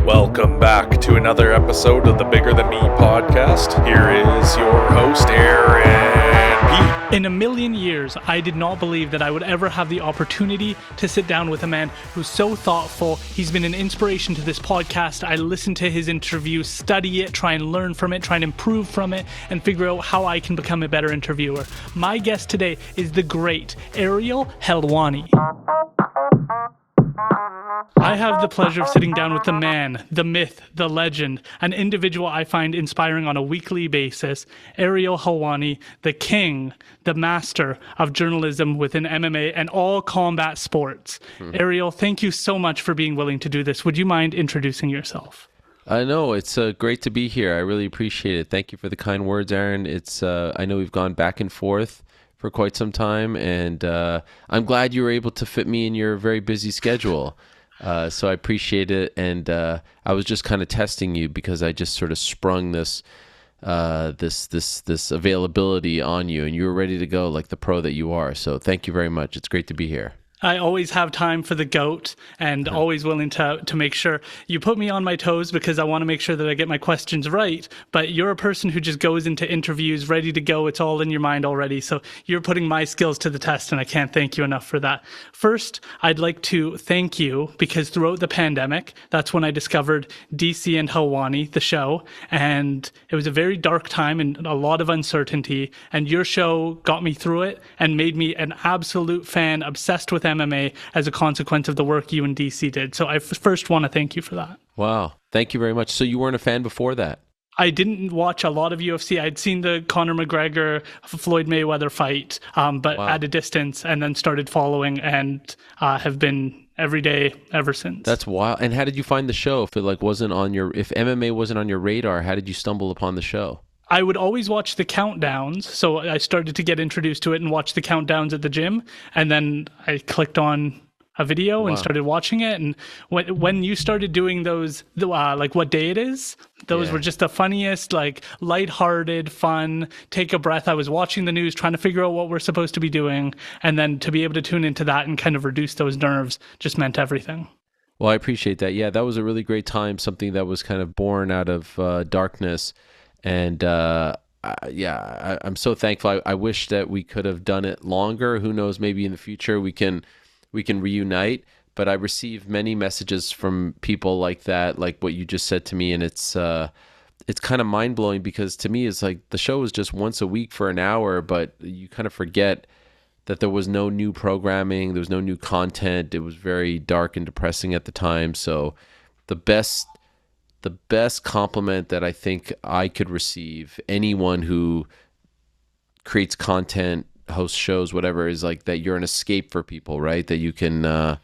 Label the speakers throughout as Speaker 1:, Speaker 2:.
Speaker 1: Welcome back to another episode of the Bigger Than Me podcast. Here is your host, Aaron P.
Speaker 2: In a million years, I did not believe that I would ever have the opportunity to sit down with a man who's so thoughtful. He's been an inspiration to this podcast. I listen to his interviews, study it, try and learn from it, try and improve from it, and figure out how I can become a better interviewer. My guest today is the great Ariel Helwani. I have the pleasure of sitting down with the man, the myth, the legend, an individual I find inspiring on a weekly basis, Ariel Helwani, the king, the master of journalism within MMA and all combat sports. Ariel, thank you so much for being willing to do this. Would you mind introducing yourself?
Speaker 3: I know it's great to be here. I really appreciate it. Thank you for the kind words, Aaron. I know we've gone back and forth for quite some time, and I'm glad you were able to fit me in your very busy schedule. So I appreciate it, and I was just kind of testing you because I just sort of sprung this availability on you, and you were ready to go like the pro that you are. So thank you very much. It's great to be here.
Speaker 2: I always have time for the GOAT and always willing to make sure you put me on my toes because I want to make sure that I get my questions right. But you're a person who just goes into interviews ready to go. It's all in your mind already. So you're putting my skills to the test, and I can't thank you enough for that. First, I'd like to thank you because throughout the pandemic, that's when I discovered DC and Helwani, the show. And it was a very dark time and a lot of uncertainty. And your show got me through it and made me an absolute fan, obsessed with MMA as a consequence of the work you and DC did. So I first want to thank you for that.
Speaker 3: Wow. Thank you very much. So you weren't a fan before that?
Speaker 2: I didn't watch a lot of UFC. I'd seen the Conor McGregor, Floyd Mayweather fight, but at a distance, and then started following and have been every day ever since.
Speaker 3: That's wild. And how did you find the show? If MMA wasn't on your radar, how did you stumble upon the show?
Speaker 2: I would always watch the countdowns. So I started to get introduced to it and watch the countdowns at the gym. And then I clicked on a video and started watching it. And when you started doing those, like what day it is, those were just the funniest, like lighthearted, fun, take a breath. I was watching the news, trying to figure out what we're supposed to be doing. And then to be able to tune into that and kind of reduce those nerves just meant everything.
Speaker 3: Well, I appreciate that. Yeah, that was a really great time. Something that was kind of born out of darkness. And I'm so thankful. I wish that we could have done it longer. Who knows? Maybe in the future we can reunite. But I received many messages from people like that, like what you just said to me, and it's kind of mind blowing because to me it's like the show was just once a week for an hour, but you kind of forget that there was no new programming, there was no new content. It was very dark and depressing at the time. So the best compliment that I think I could receive, anyone who creates content, hosts shows, whatever, is like that you're an escape for people, right? That you can,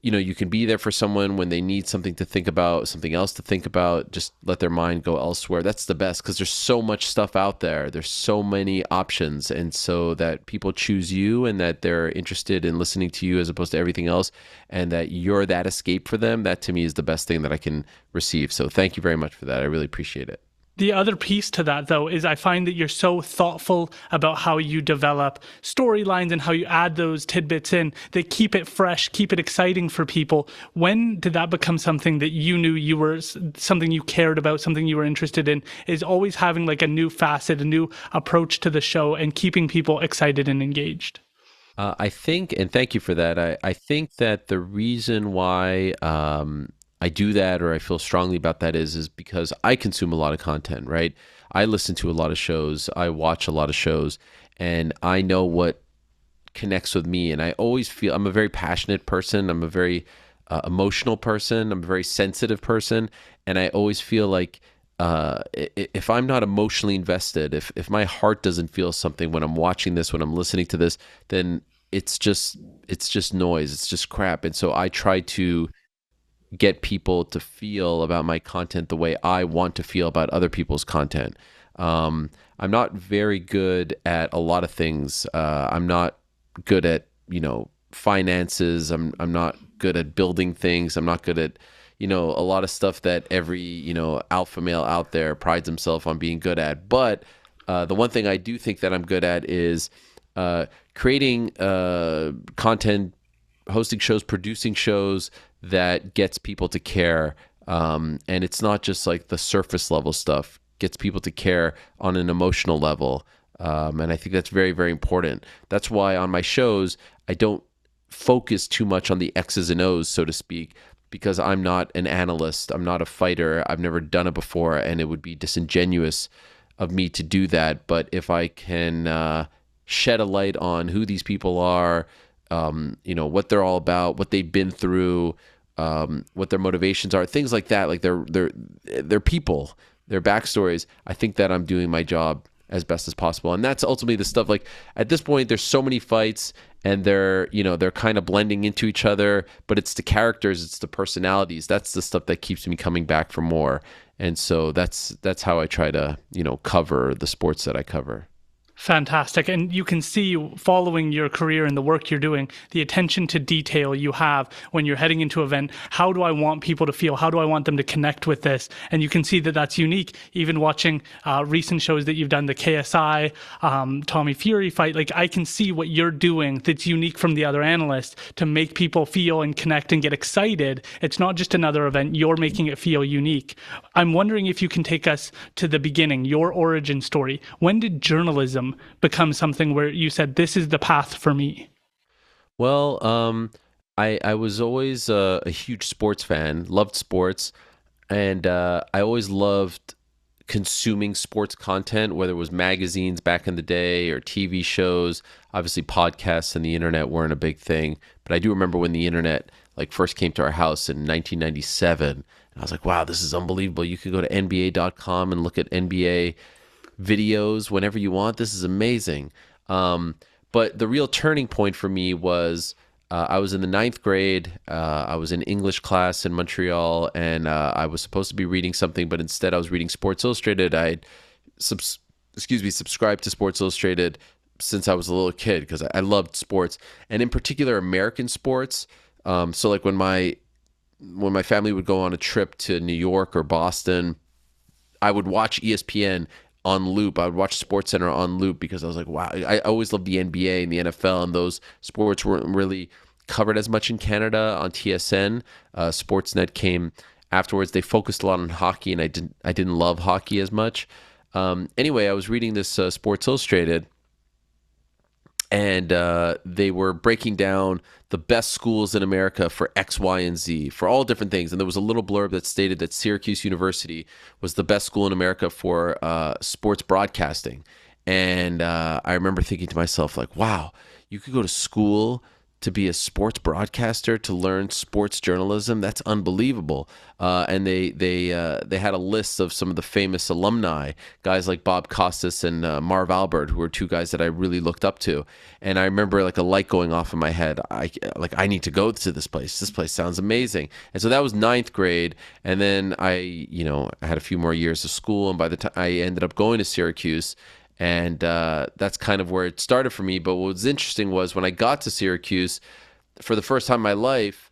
Speaker 3: you can be there for someone when they need something to think about, something else to think about, just let their mind go elsewhere. That's the best because there's so much stuff out there. There's so many options. And so that people choose you and that they're interested in listening to you as opposed to everything else and that you're that escape for them, that to me is the best thing that I can receive. So thank you very much for that. I really appreciate it.
Speaker 2: The other piece to that, though, is I find that you're so thoughtful about how you develop storylines and how you add those tidbits in that keep it fresh, keep it exciting for people. When did that become something that you knew something you cared about, something you were interested in, is always having like a new facet, a new approach to the show and keeping people excited and engaged?
Speaker 3: I think, and thank you for that, I think that the reason why I do that or I feel strongly about that is because I consume a lot of content, right? I listen to a lot of shows, I watch a lot of shows, and I know what connects with me. And I always feel I'm a very passionate person. I'm a very emotional person. I'm a very sensitive person. And I always feel like if I'm not emotionally invested, if my heart doesn't feel something when I'm watching this, when I'm listening to this, then it's just noise. It's just crap. And so I try to get people to feel about my content the way I want to feel about other people's content. I'm not very good at a lot of things. I'm not good at, finances. I'm not good at building things. I'm not good at, a lot of stuff that every, alpha male out there prides himself on being good at. But the one thing I do think that I'm good at is creating content, hosting shows, producing shows that gets people to care And it's not just like the surface level stuff. Gets people to care on an emotional level. And I think that's very, very important. That's why on my shows, I don't focus too much on the X's and O's, so to speak, because I'm not an analyst. I'm not a fighter. I've never done it before, and it would be disingenuous of me to do that. But if I can shed a light on who these people are, what they're all about, what they've been through, what their motivations are, things like that, like they're people, their backstories, I think that I'm doing my job as best as possible. And that's ultimately the stuff. Like at this point, there's so many fights and they're kind of blending into each other, but it's the characters, it's the personalities. That's the stuff that keeps me coming back for more. And so that's how I try to, cover the sports that I cover.
Speaker 2: Fantastic. And you can see, following your career and the work you're doing, the attention to detail you have when you're heading into an event. How do I want people to feel? How do I want them to connect with this? And you can see that that's unique. Even watching recent shows that you've done, the KSI, Tommy Fury fight, like I can see what you're doing that's unique from the other analysts to make people feel and connect and get excited. It's not just another event. You're making it feel unique. I'm wondering if you can take us to the beginning, your origin story. When did journalism become something where you said, this is the path for me?
Speaker 3: Well, I was always a huge sports fan, loved sports, and I always loved consuming sports content, whether it was magazines back in the day or TV shows. Obviously, podcasts and the internet weren't a big thing, but I do remember when the internet first came to our house in 1997, and I was like, wow, this is unbelievable. You could go to NBA.com and look at NBA videos whenever you want. This is amazing. But the real turning point for me was I was in the 9th grade. I was in English class in Montreal, and I was supposed to be reading something, but instead I was reading Sports Illustrated. I subscribed to Sports Illustrated since I was a little kid because I loved sports, and in particular American sports. So like when my family would go on a trip to New York or Boston, I would watch ESPN on loop. I would watch SportsCenter on loop because I was like, wow, I always loved the NBA and the NFL, and those sports weren't really covered as much in Canada on TSN. Sportsnet came afterwards. They focused a lot on hockey, and I didn't love hockey as much. Anyway, I was reading this Sports Illustrated, and they were breaking down the best schools in America for X, Y, and Z, for all different things. And there was a little blurb that stated that Syracuse University was the best school in America for sports broadcasting. And I remember thinking to myself, like, wow, you could go to school to be a sports broadcaster, to learn sports journalism. That's unbelievable. And they had a list of some of the famous alumni, guys like Bob Costas and Marv Albert, who were two guys that I really looked up to. And I remember like a light going off in my head. I need to go to this place. This place sounds amazing. And so that was 9th grade. And then I had a few more years of school. And by the time I ended up going to Syracuse, and that's kind of where it started for me. But what was interesting was when I got to Syracuse, for the first time in my life,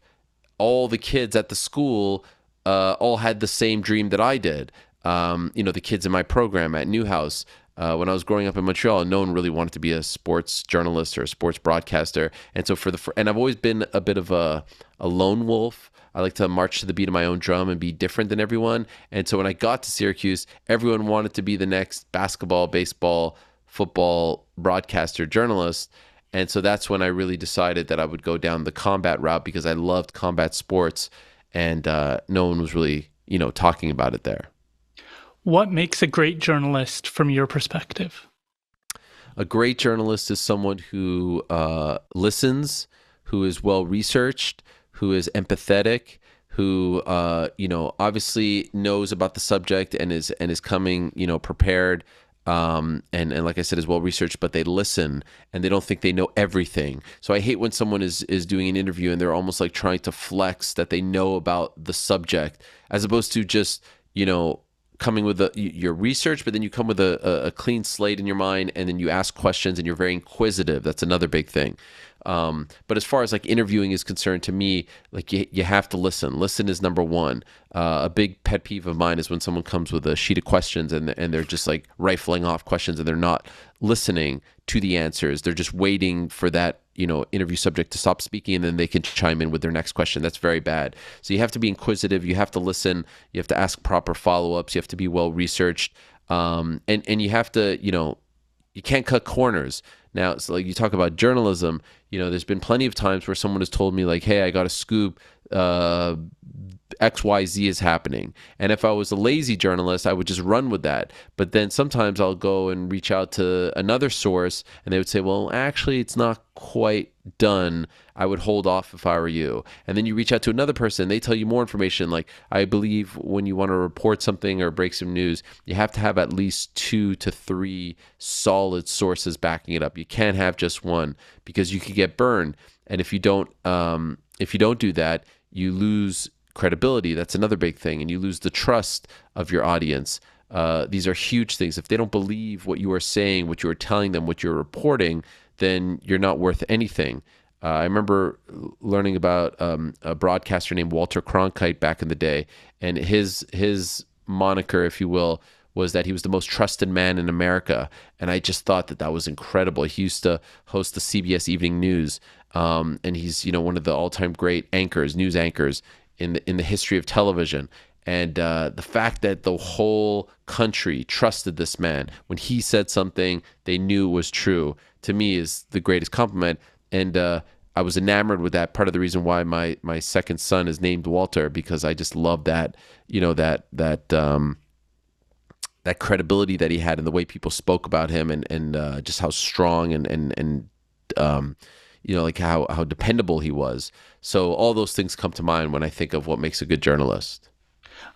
Speaker 3: all the kids at the school all had the same dream that I did. The kids in my program at Newhouse, when I was growing up in Montreal, no one really wanted to be a sports journalist or a sports broadcaster. And so and I've always been a bit of a lone wolf. I like to march to the beat of my own drum and be different than everyone. And so when I got to Syracuse, everyone wanted to be the next basketball, baseball, football broadcaster journalist. And so that's when I really decided that I would go down the combat route because I loved combat sports, and no one was really, talking about it there.
Speaker 2: What makes a great journalist from your perspective?
Speaker 3: A great journalist is someone who listens, who is well-researched, who is empathetic, who obviously knows about the subject and is coming prepared, and like I said, is well researched, but they listen and they don't think they know everything. So I hate when someone is doing an interview and they're almost like trying to flex that they know about the subject, as opposed to just coming with your research, but then you come with a clean slate in your mind, and then you ask questions and you're very inquisitive. That's another big thing. But as far as like interviewing is concerned, to me, like you have to listen. Listen is number one. A big pet peeve of mine is when someone comes with a sheet of questions and they're just like rifling off questions and they're not listening to the answers. They're just waiting for that, interview subject to stop speaking, and then they can chime in with their next question. That's very bad. So you have to be inquisitive. You have to listen. You have to ask proper follow-ups. You have to be well researched. And you have to, you can't cut corners. Now, so like you talk about journalism, there's been plenty of times where someone has told me like, hey, I got a scoop, XYZ is happening. And if I was a lazy journalist, I would just run with that. But then sometimes I'll go and reach out to another source and they would say, well, actually, it's not quite done. I would hold off if I were you. And then you reach out to another person, they tell you more information. Like, I believe when you want to report something or break some news, you have to have at least 2 to 3 solid sources backing it up. You can't have just one, because you could get burned. And if you don't do that, you lose credibility. That's another big thing. And you lose the trust of your audience. These are huge things. If they don't believe what you are saying, what you are telling them, what you're reporting, then you're not worth anything. I remember learning about a broadcaster named Walter Cronkite back in the day, and his moniker, if you will, was that he was the most trusted man in America. And I just thought that was incredible. He used to host the CBS Evening News, and he's one of the all-time great news anchors in the history of television. And the fact that the whole country trusted this man, when he said something they knew was true, to me is the greatest compliment. And I was enamored with that. Part of the reason why my second son is named Walter, because I just love that, that credibility that he had and the way people spoke about him, and just how strong and like how dependable he was. So all those things come to mind when I think of what makes a good journalist.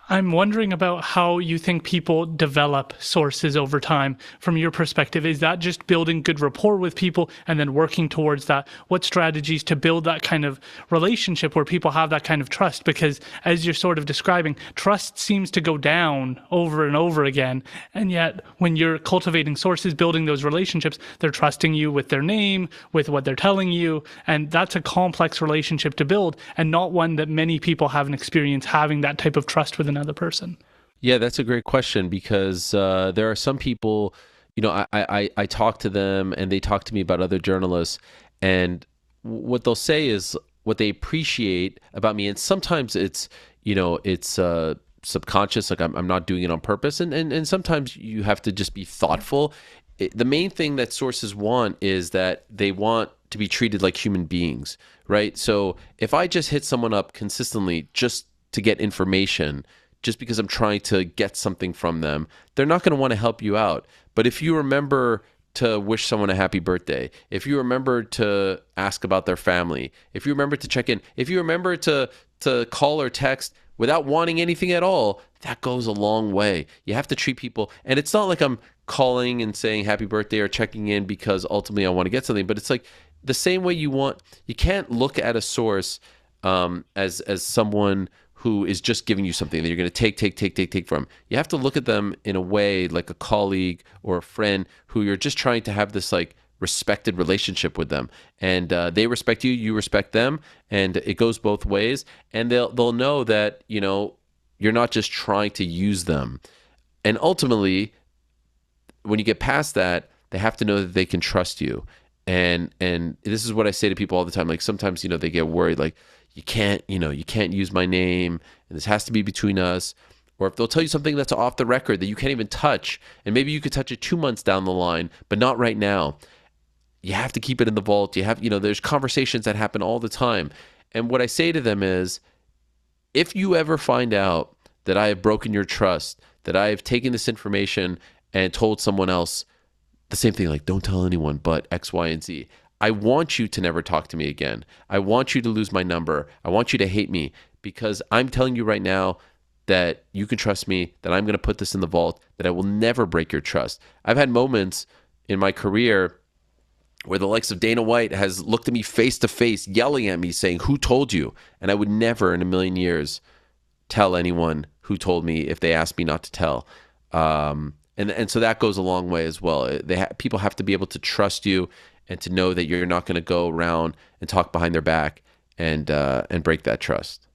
Speaker 2: I'm wondering about how you think people develop sources over time from your perspective. Is that just building good rapport with people and then working towards that? What strategies to build that kind of relationship where people have that kind of trust? Because as you're sort of describing, trust seems to go down over and over again. And yet when you're cultivating sources, building those relationships, they're trusting you with their name, with what they're telling you. And that's a complex relationship to build, and not one that many people have an experience having that type of trust with another person.
Speaker 3: Yeah, that's a great question, because there are some people, I talk to them and they talk to me about other journalists, and what they'll say is what they appreciate about me. And sometimes it's subconscious, like I'm not doing it on purpose. And sometimes you have to just be thoughtful. The main thing that sources want is that they want to be treated like human beings, right? So if I just hit someone up consistently just to get information, just because I'm trying to get something from them, they're not going to want to help you out. But if you remember to wish someone a happy birthday, if you remember to ask about their family, if you remember to check in, if you remember to call or text without wanting anything at all, that goes a long way. You have to treat people, and it's not like I'm calling and saying happy birthday or checking in because ultimately I want to get something, but it's like the same way you can't look at a source as someone who is just giving you something that you're going to take from. You have to look at them in a way like a colleague or a friend who you're just trying to have this like respected relationship with them. And they respect you, you respect them, and it goes both ways. And they'll know that, you're not just trying to use them. And ultimately, when you get past that, they have to know that they can trust you. And this is what I say to people all the time. Like sometimes, they get worried, like, you can't use my name, and this has to be between us. Or if they'll tell you something that's off the record that you can't even touch, and maybe you could touch it 2 months down the line, but not right now. You have to keep it in the vault. You have, there's conversations that happen all the time. And what I say to them is, if you ever find out that I have broken your trust, that I have taken this information and told someone else the same thing, like, don't tell anyone but X, Y, and Z. I want you to never talk to me again. I want you to lose my number. I want you to hate me, because I'm telling you right now that you can trust me, that I'm going to put this in the vault, that I will never break your trust. I've had moments in my career where the likes of Dana White has looked at me face to face, yelling at me, saying, "Who told you?" And I would never in a million years tell anyone who told me if they asked me not to tell. And so that goes a long way as well. People have to be able to trust you and to know that you're not going to go around and talk behind their back and break that trust.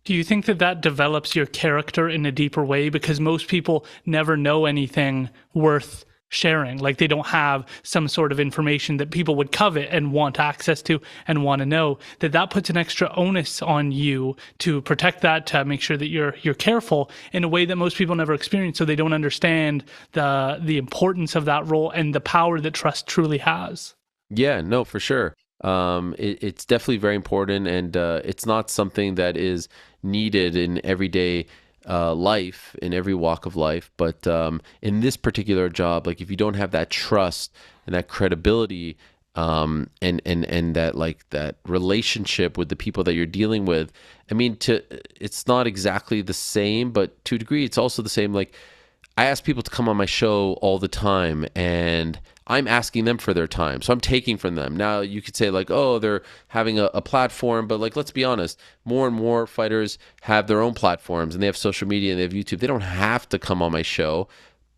Speaker 2: Do you think that develops your character in a deeper way? Because most people never know anything worth sharing, like they don't have some sort of information that people would covet and want access to and want to know, that puts an extra onus on you to protect that, to make sure that you're careful in a way that most people never experience, so they don't understand the importance of that role and the power that trust truly has.
Speaker 3: Yeah, no, for sure. It's definitely very important, and it's not something that is needed in everyday life, in every walk of life. But in this particular job, like if you don't have that trust and that credibility, and that like that relationship with the people that you're dealing with, I mean, it's not exactly the same, but to a degree, it's also the same. Like I ask people to come on my show all the time, and I'm asking them for their time. So I'm taking from them. Now you could say like, oh, they're having a platform, but like, let's be honest, more and more fighters have their own platforms and they have social media and they have YouTube. They don't have to come on my show,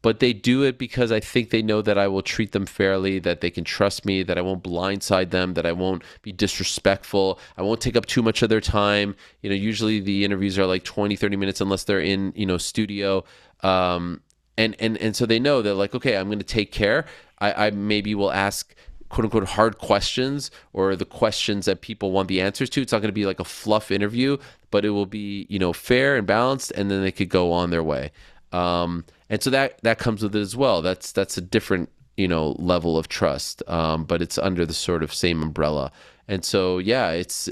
Speaker 3: but they do it because I think they know that I will treat them fairly, that they can trust me, that I won't blindside them, that I won't be disrespectful. I won't take up too much of their time. You know, usually the interviews are like 20, 30 minutes unless they're in, studio. And so they know that like, okay, I'm going to take care. I maybe will ask quote unquote hard questions, or the questions that people want the answers to. It's not going to be like a fluff interview, but it will be, fair and balanced, and then they could go on their way. And so that comes with it as well. That's a different, level of trust. But it's under the sort of same umbrella. And so, yeah, it's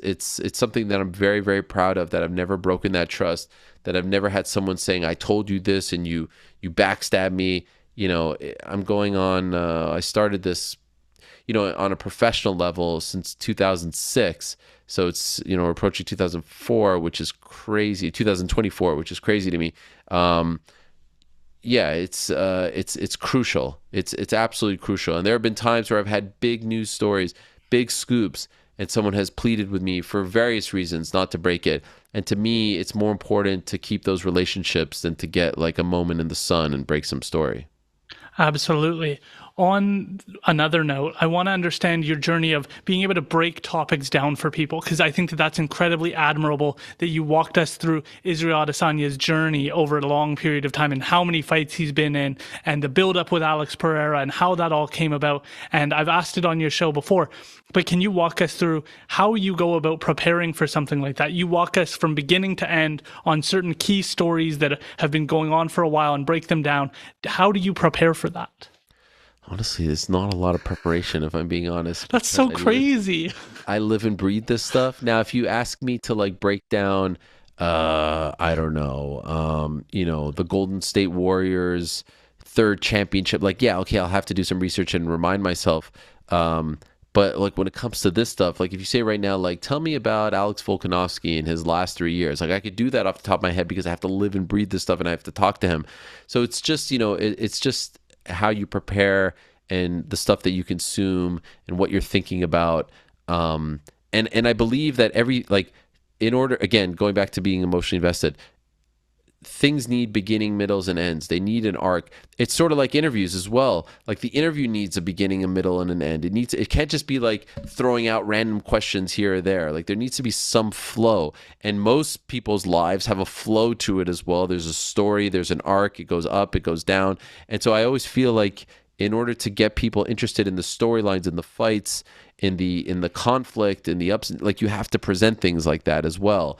Speaker 3: something that I'm very, very proud of, that I've never broken that trust, that I've never had someone saying, I told you this and you backstab me. I'm going on, I started this, on a professional level since 2006. So it's, we're approaching 2004, which is crazy, 2024, which is crazy to me. Yeah, it's crucial. It's absolutely crucial. And there have been times where I've had big news stories, big scoops, and someone has pleaded with me for various reasons not to break it. And to me, it's more important to keep those relationships than to get like a moment in the sun and break some story.
Speaker 2: Absolutely. On another note, I want to understand your journey of being able to break topics down for people, because I think that that's incredibly admirable that you walked us through Israel Adesanya's journey over a long period of time and how many fights he's been in and the build up with Alex Pereira and how that all came about. And I've asked it on your show before, but can you walk us through how you go about preparing for something like that? You walk us from beginning to end on certain key stories that have been going on for a while and break them down. How do you prepare for that?
Speaker 3: Honestly, there's not a lot of preparation, if I'm being honest.
Speaker 2: That's so crazy.
Speaker 3: I live and breathe this stuff. Now, if you ask me to like break down, I don't know, the Golden State Warriors third championship, like, yeah, okay, I'll have to do some research and remind myself. But like when it comes to this stuff, like if you say right now, like, tell me about Alex Volkanovski in his last 3 years, like I could do that off the top of my head because I have to live and breathe this stuff and I have to talk to him. So it's just, it's just how you prepare and the stuff that you consume and what you're thinking about. And I believe that in order, again, going back to being emotionally invested, things need beginning, middles, and ends. They need an arc. It's sort of like interviews as well. Like the interview needs a beginning, a middle, and an end. It can't just be like throwing out random questions here or there. Like there needs to be some flow. And most people's lives have a flow to it as well. There's a story, there's an arc, it goes up, it goes down. And so I always feel like in order to get people interested in the storylines, in the fights, in the conflict, in the ups, like you have to present things like that as well.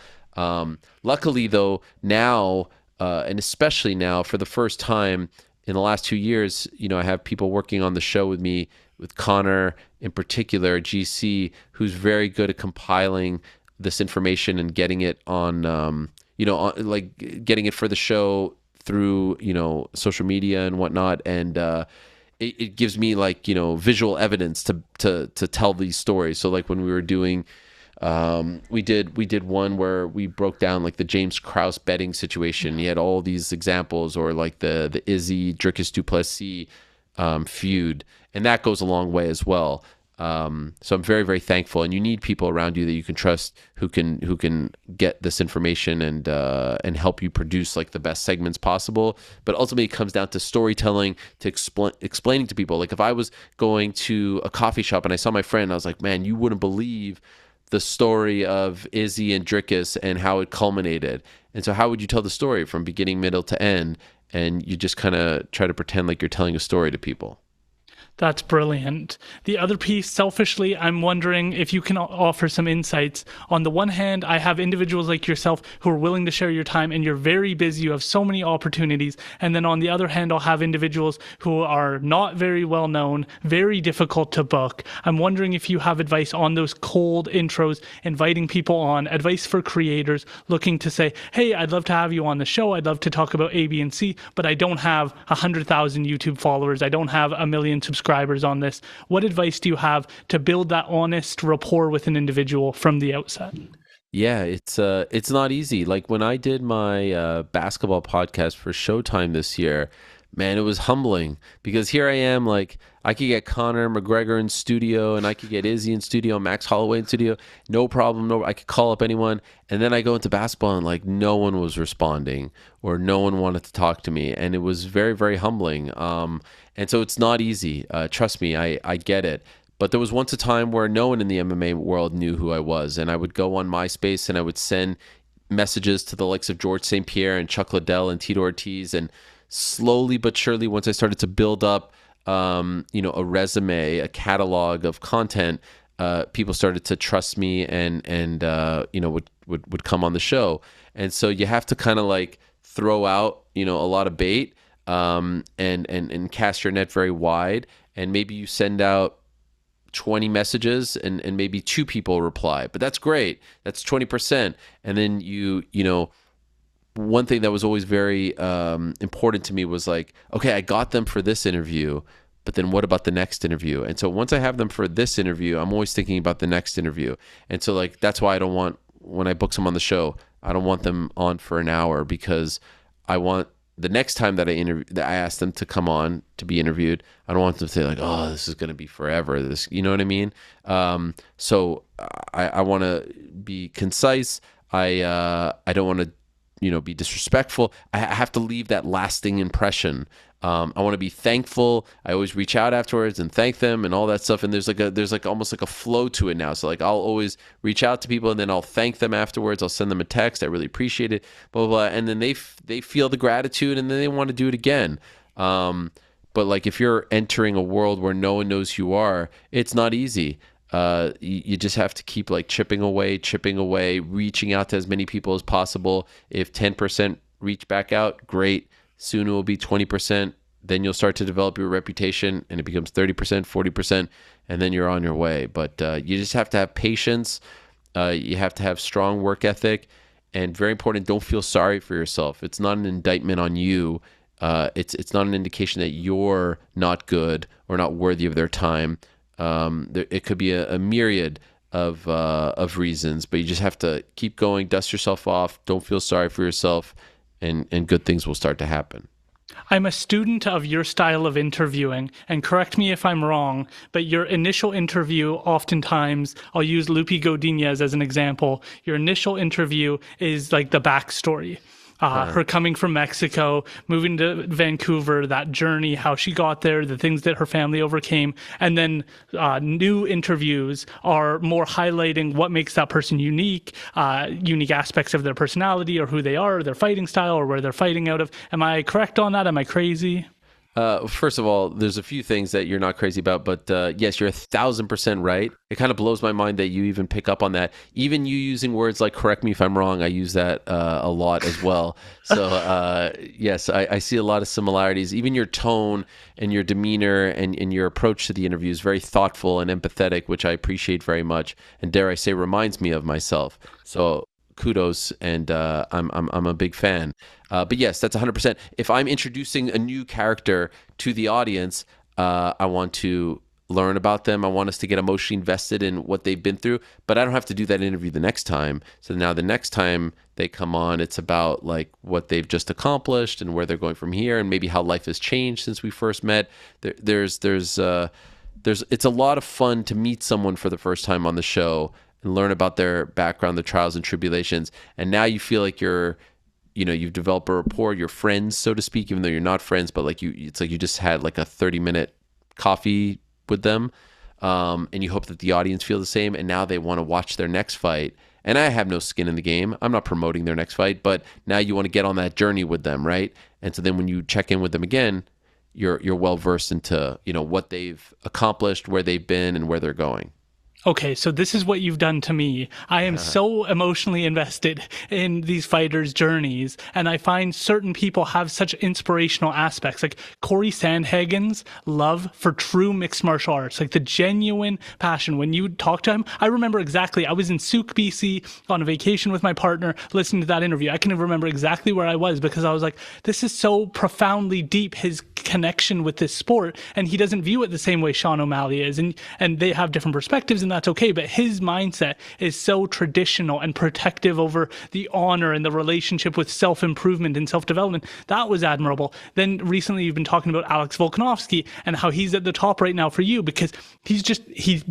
Speaker 3: Luckily, though, now, and especially now, for the first time in the last 2 years, I have people working on the show with me, with Conor in particular, GC, who's very good at compiling this information and getting it on, getting it for the show through, social media and whatnot. And it gives me like, visual evidence to tell these stories. So like when we were doing, we did one where we broke down like the James Krause betting situation. He had all these examples, or like the Izzy Dricus Duplessis feud, and that goes a long way as well. So I'm very, very thankful, and you need people around you that you can trust who can get this information and help you produce like the best segments possible. But ultimately, it comes down to storytelling, to explaining to people. Like if I was going to a coffee shop and I saw my friend, I was like, man, you wouldn't believe the story of Izzy and Dricus and how it culminated. And so how would you tell the story from beginning, middle to end? and you just kind of try to pretend like you're telling a story to people.
Speaker 2: That's brilliant. The other piece, selfishly, I'm wondering if you can offer some insights. On the one hand, I have individuals like yourself who are willing to share your time, and you're very busy. You have so many opportunities. And then on the other hand, I'll have individuals who are not very well known, very difficult to book. I'm wondering if you have advice on those cold intros, inviting people on, advice for creators looking to say, hey, I'd love to have you on the show. I'd love to talk about A, B, and C, but I don't have 100,000 YouTube followers. I don't have 1 million subscribers on this. What advice do you have to build that honest rapport with an individual from the outset?
Speaker 3: Yeah, it's not easy. Like when I did my basketball podcast for Showtime this year, man, it was humbling because here I am, like I could get Conor McGregor in studio, and I could get Izzy in studio, Max Holloway in studio, no problem. No, I could call up anyone, and then I go into basketball and like no one was responding or no one wanted to talk to me, and it was very, very humbling. And so it's not easy. Trust me, I get it. But there was once a time where no one in the MMA world knew who I was, and I would go on MySpace and I would send messages to the likes of George St. Pierre and Chuck Liddell and Tito Ortiz, and slowly but surely, once I started to build up, a resume, a catalog of content, people started to trust me and would come on the show. And so you have to kind of like throw out, a lot of bait, and cast your net very wide, and maybe you send out 20 messages and maybe 2 people reply, but that's great. That's 20%. And then one thing that was always very important to me was like, okay, I got them for this interview, but then what about the next interview? And so once I have them for this interview, I'm always thinking about the next interview. And so like, that's why I don't want, when I book someone on the show, I don't want them on for an hour, because I want the next time that I ask them to come on to be interviewed, I don't want them to say like, oh, this is going to be forever. This, you know what I mean? So I want to be concise. I don't want to, be disrespectful. I have to leave that lasting impression. I want to be thankful. I always reach out afterwards and thank them and all that stuff. And there's almost like a flow to it now. So like I'll always reach out to people and then I'll thank them afterwards. I'll send them a text. I really appreciate it, blah, blah, blah. And then they feel the gratitude and then they want to do it again. But like if you're entering a world where no one knows who you are, it's not easy. You just have to keep like chipping away, reaching out to as many people as possible. If 10% reach back out, great. Soon it will be 20%. Then you'll start to develop your reputation and it becomes 30%, 40%, and then you're on your way. But you just have to have patience. You have to have strong work ethic, and very important, don't feel sorry for yourself. It's not an indictment on you. It's not an indication that you're not good or not worthy of their time. It could be a myriad of reasons, but you just have to keep going, dust yourself off, don't feel sorry for yourself, and good things will start to happen.
Speaker 2: I'm a student of your style of interviewing, and correct me if I'm wrong, but your initial interview, oftentimes, I'll use Lupi Godinez as an example. Your initial interview is like the backstory. Her coming from Mexico, moving to Vancouver, that journey, how she got there, the things that her family overcame. And then new interviews are more highlighting what makes that person unique, unique aspects of their personality or who they are, or their fighting style, or where they're fighting out of. Am I correct on that? Am I crazy?
Speaker 3: First of all, there's a few things that you're not crazy about, but yes, you're 1,000% right. It kind of blows my mind that you even pick up on that. Even you using words like "correct me if I'm wrong," I use that a lot as well. So yes, I see a lot of similarities. Even your tone and your demeanor and your approach to the interview is very thoughtful and empathetic, which I appreciate very much, and dare I say, reminds me of myself. So kudos, and I'm a big fan. But yes, that's 100%. If I'm introducing a new character to the audience, I want to learn about them. I want us to get emotionally invested in what they've been through, but I don't have to do that interview the next time. So now the next time they come on, it's about like what they've just accomplished and where they're going from here, and maybe how life has changed since we first met. It's a lot of fun to meet someone for the first time on the show and learn about their background, their trials and tribulations. And now you feel like you've developed a rapport, you're friends, so to speak, even though you're not friends, but like it's like you just had like a 30-minute coffee with them. And you hope that the audience feel the same. And now they want to watch their next fight. and I have no skin in the game. I'm not promoting their next fight, but now you want to get on that journey with them, right? And so then when you check in with them again, you're well versed into, what they've accomplished, where they've been, and where they're going.
Speaker 2: Okay, so this is what you've done to me. I am so emotionally invested in these fighters' journeys, and I find certain people have such inspirational aspects, like Cory Sandhagen's love for true mixed martial arts, like the genuine passion. When you talk to him, I remember exactly, I was in Souk, BC on a vacation with my partner listening to that interview. I can remember exactly where I was because I was like, this is so profoundly deep, his connection with this sport, and he doesn't view it the same way Sean O'Malley is, and they have different perspectives, and that's okay, but his mindset is so traditional and protective over the honor and the relationship with self-improvement and self-development. That was admirable. Then recently you've been talking about Alex Volkanovski and how he's at the top right now for you because he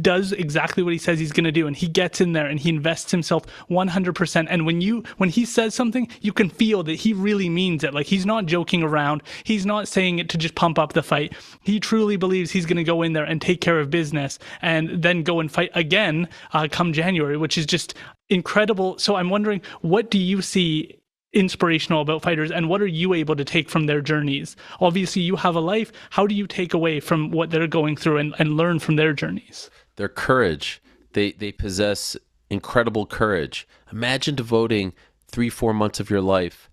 Speaker 2: does exactly what he says he's going to do, and he gets in there and he invests himself 100%, and when he says something, you can feel that he really means it. Like, he's not joking around. He's not saying it to just pump up the fight. He truly believes he's going to go in there and take care of business and then go and fight again come January, which is just incredible. So I'm wondering, what do you see inspirational about fighters, and what are you able to take from their journeys? Obviously, you have a life. How do you take away from what they're going through and learn from their journeys?
Speaker 3: Their courage. They possess incredible courage. Imagine devoting 3-4 months of your life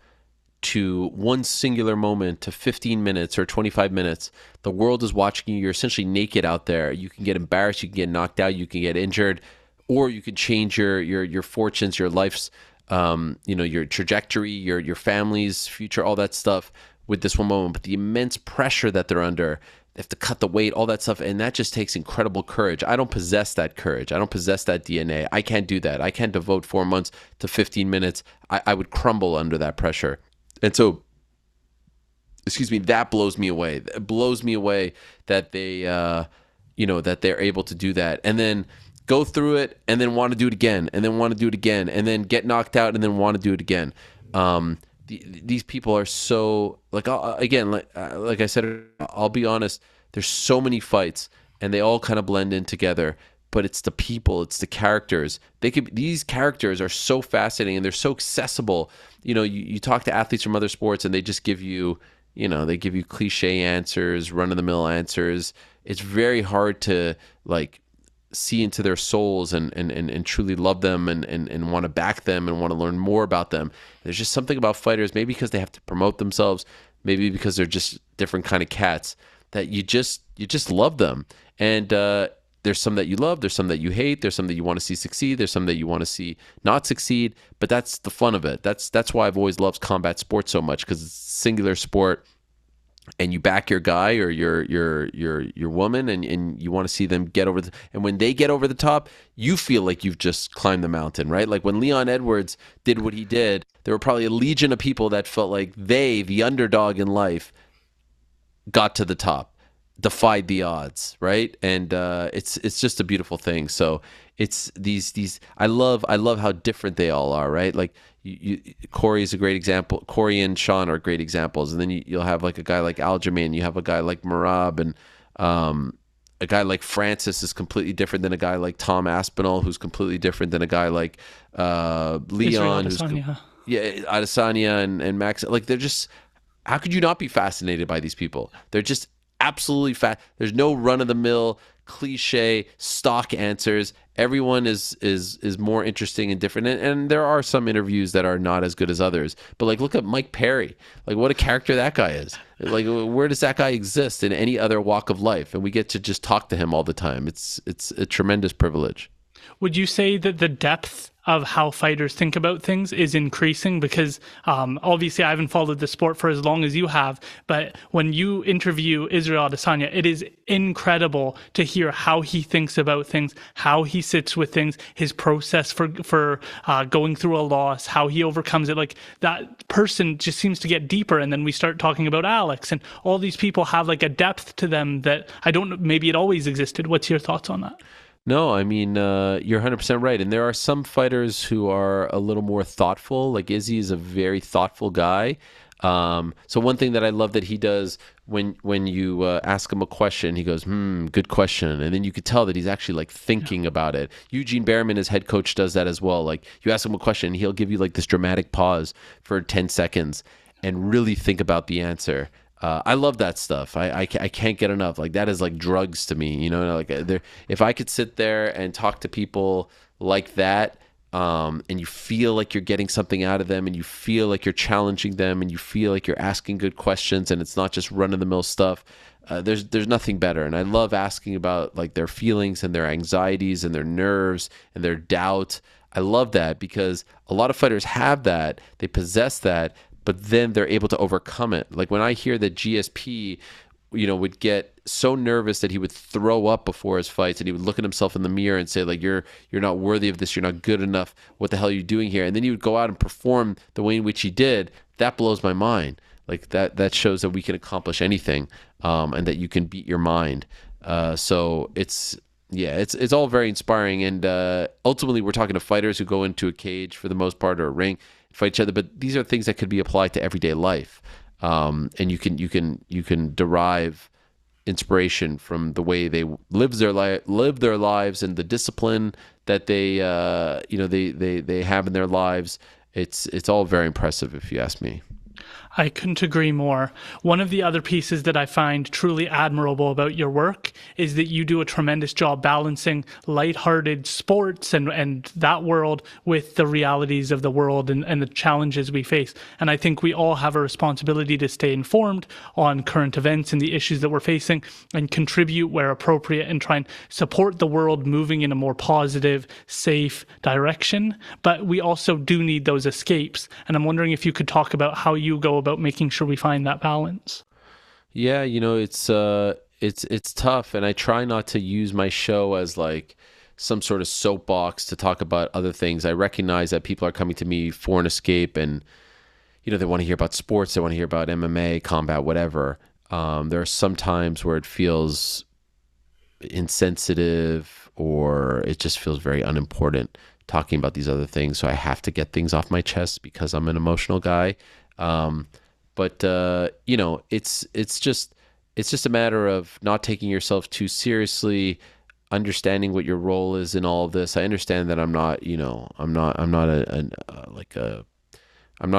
Speaker 3: to one singular moment, to 15 minutes or 25 minutes. The world is watching you. You're essentially naked out there. You can get embarrassed. You can get knocked out. You can get injured, or you can change your fortunes, your life's, your trajectory, your family's future, all that stuff with this one moment. But the immense pressure that they're under, they have to cut the weight, all that stuff, and that just takes incredible courage. I don't possess that courage. I don't possess that DNA. I can't do that. I can't devote 4 months to 15 minutes. I would crumble under that pressure. And so, that blows me away. It blows me away that they, that they're able to do that, and then go through it, and then want to do it again, and then want to do it again, and then get knocked out, and then want to do it again. These people are so, like I said, I'll be honest. There's so many fights, and they all kind of blend in together. But it's the people, it's the characters. These characters are so fascinating, and they're so accessible. You talk to athletes from other sports, and they just give you, they give you cliche answers, run-of-the-mill answers. It's very hard to see into their souls and truly love them and want to back them and want to learn more about them. There's just something about fighters, maybe because they have to promote themselves, maybe because they're just different kind of cats, that you just love them. And there's some that you love, there's some that you hate, there's some that you want to see succeed, there's some that you want to see not succeed, but that's the fun of it. That's why I've always loved combat sports so much, because it's a singular sport, and you back your guy or your woman, and you want to see them get over and when they get over the top, you feel like you've just climbed the mountain, right? Like when Leon Edwards did what he did, there were probably a legion of people that felt like they, the underdog in life, got to the top, defied the odds, right? And it's just a beautiful thing. So it's these I love how different they all are, right? Like Cory is a great example. Cory and Sean are great examples, and then you'll have like a guy like Aljamain, you have a guy like Merab, and a guy like Francis is completely different than a guy like Tom Aspinall, who's completely different than a guy like Leon, Adesanya and Max. Like, they're just, how could you not be fascinated by these people? They're just absolutely there's no run-of-the-mill cliche stock answers. Everyone is more interesting and different, and there are some interviews that are not as good as others, but like, look at Mike Perry. Like, what a character that guy is. Like, where does that guy exist in any other walk of life? And we get to just talk to him all the time. It's a tremendous privilege.
Speaker 2: Would you say that the depth of how fighters think about things is increasing? Because obviously I haven't followed the sport for as long as you have, but when you interview Israel Adesanya, it is incredible to hear how he thinks about things, how he sits with things, his process for going through a loss, how he overcomes it. Like, that person just seems to get deeper. And then we start talking about Alex, and all these people have like a depth to them that I don't know, maybe it always existed. What's your thoughts on that?
Speaker 3: No, I mean, you're 100% right. And there are some fighters who are a little more thoughtful. Like, Izzy is a very thoughtful guy. So one thing that I love that he does when you ask him a question, he goes, good question. And then you could tell that he's actually like thinking about it. Eugene Behrman, his head coach, does that as well. Like you ask him a question, he'll give you like this dramatic pause for 10 seconds and really think about the answer. I love that stuff. I can't get enough. Like that is like drugs to me, like if I could sit there and talk to people like that, and you feel like you're getting something out of them, and you feel like you're challenging them, and you feel like you're asking good questions, and it's not just run-of-the-mill stuff. There's nothing better. And I love asking about like their feelings and their anxieties and their nerves and their doubt. I love that because a lot of fighters have that. They possess that, but then they're able to overcome it. Like when I hear that GSP, would get so nervous that he would throw up before his fights, and he would look at himself in the mirror and say, like, you're not worthy of this. You're not good enough. What the hell are you doing here? And then he would go out and perform the way in which he did. That blows my mind. Like that shows that we can accomplish anything, and that you can beat your mind. So it's all very inspiring. And ultimately, we're talking to fighters who go into a cage for the most part, or a ring, fight each other. But these are things that could be applied to everyday life. And you can derive inspiration from the way they live their lives and the discipline that they have in their lives. It's all very impressive, if you ask me.
Speaker 2: I couldn't agree more. One of the other pieces that I find truly admirable about your work is that you do a tremendous job balancing lighthearted sports and that world with the realities of the world and the challenges we face. And I think we all have a responsibility to stay informed on current events and the issues that we're facing and contribute where appropriate and try and support the world moving in a more positive, safe direction. But we also do need those escapes. And I'm wondering if you could talk about how you go about making sure we find that balance.
Speaker 3: Yeah, it's tough, and I try not to use my show as like some sort of soapbox to talk about other things. I recognize that people are coming to me for an escape, and they want to hear about sports, they want to hear about MMA, combat, whatever. There are some times where it feels insensitive, or it just feels very unimportant talking about these other things. So I have to get things off my chest because I'm an emotional guy. But it's just a matter of not taking yourself too seriously, understanding what your role is in all of this. I understand that I'm not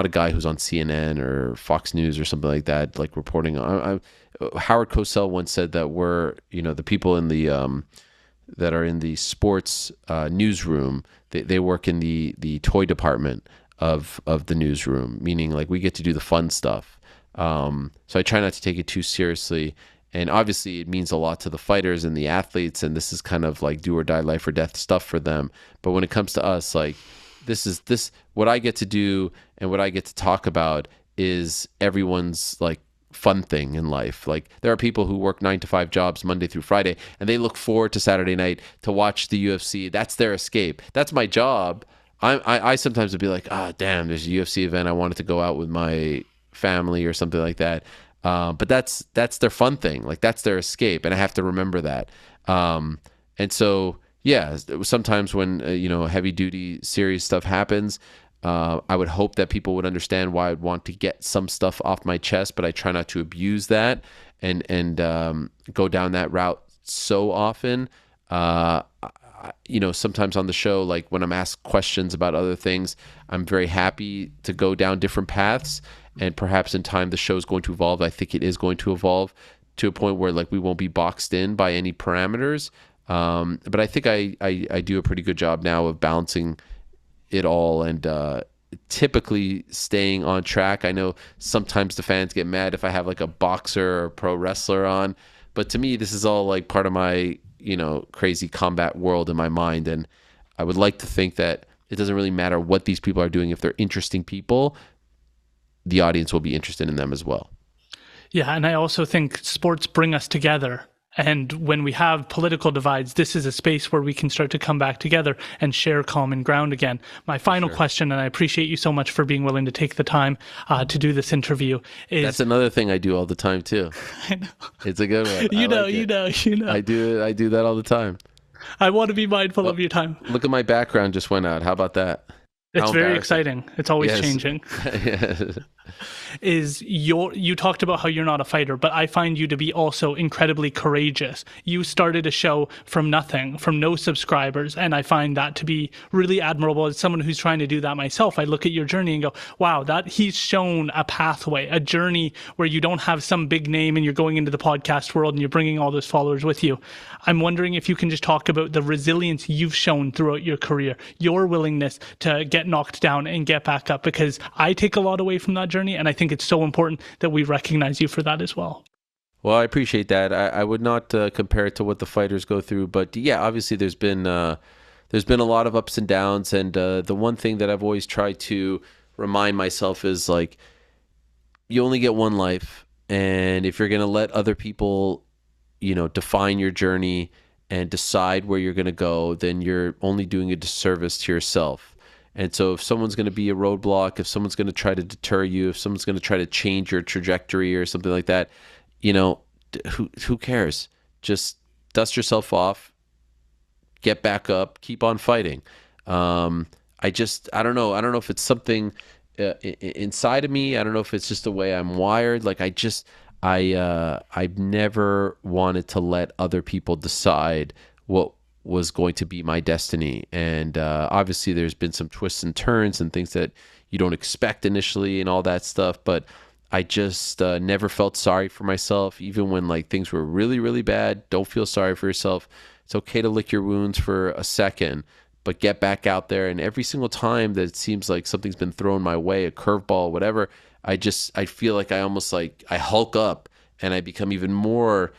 Speaker 3: a guy who's on CNN or Fox News or something like that, like reporting on. Howard Cosell once said that we're, the people in the that are in the sports newsroom, they work in the toy department of the newsroom, meaning like we get to do the fun stuff. So I try not to take it too seriously. And obviously it means a lot to the fighters and the athletes, and this is kind of like do or die, life or death stuff for them. But when it comes to us, like this what I get to do and what I get to talk about is everyone's like fun thing in life. Like there are people who work 9-to-5 jobs Monday through Friday, and they look forward to Saturday night to watch the UFC. That's their escape. That's my job. I sometimes would be like, damn, there's a UFC event. I wanted to go out with my family or something like that. But that's their fun thing. Like that's their escape. And I have to remember that. And so, yeah, sometimes when, heavy duty, serious stuff happens, I would hope that people would understand why I'd want to get some stuff off my chest, but I try not to abuse that and go down that route so often. Sometimes on the show, like when I'm asked questions about other things, I'm very happy to go down different paths, and perhaps in time the show is going to evolve. I think it is going to evolve to a point where like we won't be boxed in by any parameters. But I think I do a pretty good job now of balancing it all and typically staying on track. I know sometimes the fans get mad if I have like a boxer or pro wrestler on, but to me this is all like part of my crazy combat world in my mind. And I would like to think that it doesn't really matter what these people are doing. If they're interesting people, the audience will be interested in them as well.
Speaker 2: Yeah, and I also think sports bring us together. And when we have political divides, this is a space where we can start to come back together and share common ground again. My final question, and I appreciate you so much for being willing to take the time to do this interview, is...
Speaker 3: That's another thing I do all the time too.
Speaker 2: I know.
Speaker 3: It's a good one.
Speaker 2: You know.
Speaker 3: I do that all the time.
Speaker 2: I want to be mindful of your time.
Speaker 3: Look at my background just went out. How about that?
Speaker 2: It's
Speaker 3: How
Speaker 2: very
Speaker 3: embarrassing.
Speaker 2: exciting. It's always
Speaker 3: Yes.
Speaker 2: changing.
Speaker 3: Yes.
Speaker 2: You talked about how you're not a fighter, but I find you to be also incredibly courageous. You started a show from nothing, from no subscribers, and I find that to be really admirable. As someone who's trying to do that myself, I look at your journey and go, wow, that he's shown a pathway, a journey where you don't have some big name and you're going into the podcast world and you're bringing all those followers with you. I'm wondering if you can just talk about the resilience you've shown throughout your career, your willingness to get knocked down and get back up, because I take a lot away from that journey, and I think it's so important that we recognize you for that as well.
Speaker 3: Well, I appreciate that. I would not compare it to what the fighters go through, but yeah, obviously there's been a lot of ups and downs, and the one thing that I've always tried to remind myself is like, you only get one life, and if you're going to let other people, define your journey and decide where you're going to go, then you're only doing a disservice to yourself. And so if someone's going to be a roadblock, if someone's going to try to deter you, if someone's going to try to change your trajectory or something like that, who cares? Just dust yourself off, get back up, keep on fighting. I don't know. I don't know if it's something inside of me. I don't know if it's just the way I'm wired. Like I've never wanted to let other people decide what was going to be my destiny. And obviously there's been some twists and turns and things that you don't expect initially and all that stuff. But I just never felt sorry for myself, even when like things were really, really bad. Don't feel sorry for yourself. It's okay to lick your wounds for a second, but get back out there. And every single time that it seems like something's been thrown my way, a curveball, whatever, I feel like I almost like I hulk up and I become even more,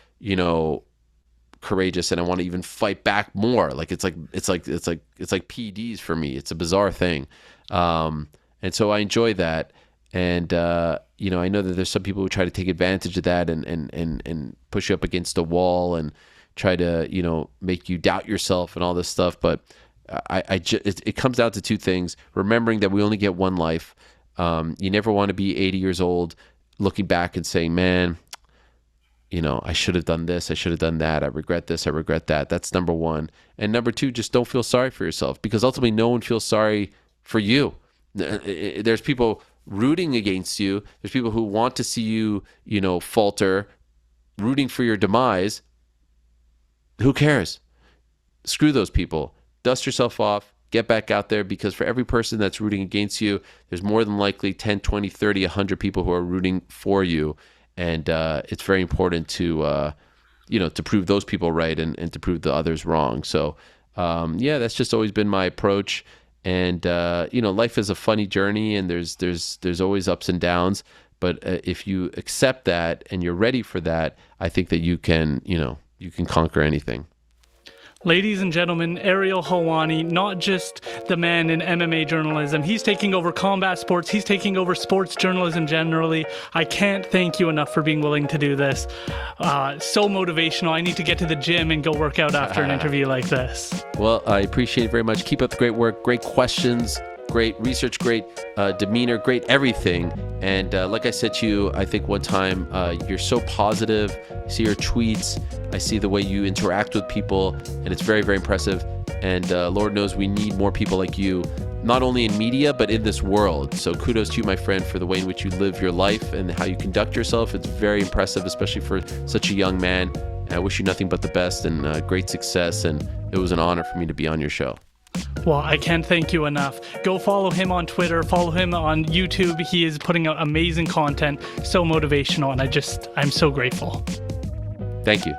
Speaker 3: courageous, and I want to even fight back more. Like it's like PEDs for me. It's a bizarre thing. And so I enjoy that. And I know that there's some people who try to take advantage of that and push you up against a wall and try to, make you doubt yourself and all this stuff. But it comes down to two things: remembering that we only get one life. You never want to be 80 years old looking back and saying, man, I should have done this, I should have done that, I regret this, I regret that. That's number one. And number two, just don't feel sorry for yourself, because ultimately no one feels sorry for you. There's people rooting against you. There's people who want to see you, falter, rooting for your demise. Who cares? Screw those people. Dust yourself off. Get back out there, because for every person that's rooting against you, there's more than likely 10, 20, 30, 100 people who are rooting for you. And it's very important to, to prove those people right and to prove the others wrong. So, that's just always been my approach. And, life is a funny journey, and there's always ups and downs. But if you accept that and you're ready for that, I think that you can conquer anything.
Speaker 2: Ladies and gentlemen, Ariel Helwani, not just the man in MMA journalism. He's taking over combat sports. He's taking over sports journalism generally. I can't thank you enough for being willing to do this. So motivational. I need to get to the gym and go work out after an interview like this.
Speaker 3: Well, I appreciate it very much. Keep up the great work, great questions, great research, great demeanor, great everything. And like I said to you, I think one time, you're so positive. I see your tweets. I see the way you interact with people, and it's very, very impressive. And Lord knows we need more people like you, not only in media, but in this world. So kudos to you, my friend, for the way in which you live your life and how you conduct yourself. It's very impressive, especially for such a young man. And I wish you nothing but the best and great success. And it was an honor for me to be on your show.
Speaker 2: Well, I can't thank you enough. Go follow him on Twitter, follow him on YouTube. He is putting out amazing content, so motivational, and I'm so grateful.
Speaker 3: Thank you.